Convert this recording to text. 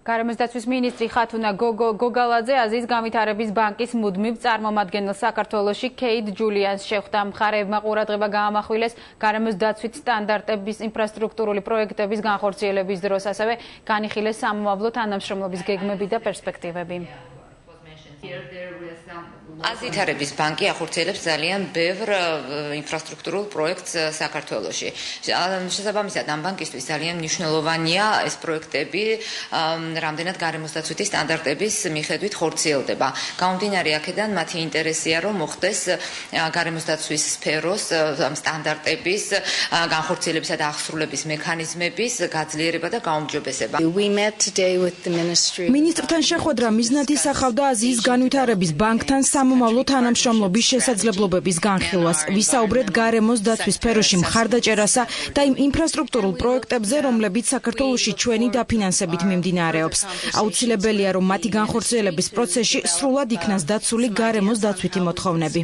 გარემოს დაცვის მინისტრი ხათუნა გოგალაძე აზიის განვითარების ბანკის მუდმივ წარმომადგენელ საქართველოში კეით ჯულიანს შეხვდა. მხარეებმა ყურადღება გაამახვილეს გარემოს დაცვით სტანდარტების ინფრასტრუქტურული პროექტების განხორციელების დროს, ასევე განიხილეს სამომავლო თანამშრომლობის გეგმები და პერსპექტივები. აზიის განვითარების ბანკი ახორციელებს ძალიან ბევრ ინფრასტრუქტურულ პროექტს საქართველოში. შესაბამისად, ამ ბანკისთვის ძალიან მნიშვნელოვანია ეს პროექტები, რამდენად გარემოს დაცვითი სტანდარტების მიხედვით ხორციელდება. გამომდინარე აქედან, მათი ინტერესია, რომ მოხდეს გარემოს დაცვის სფეროს სტანდარტების განხორციელებისა და აღსრულების მექანიზმების გაძლიერება და გაუმჯობესება. მინისტრთან შეხვედრა მიზნად ისახავდა აზიის განვითარების ბანკთან სამომავლო თანამშრომლობის შესაძლებლობების განხილვას. ვისაუბრეთ გარემოს დაცვის სფეროში მხარდაჭერასა და იმ ინფრასტრუქტურულ პროექტებზე, რომლებიც საქართველოში ჩვენი დაფინანსებით მიმდინარეობს. აუცილებელია, რომ მათი განხორციელების პროცესში სრულად იქნას დაცული გარემოს დაცვითი მოთხოვნები.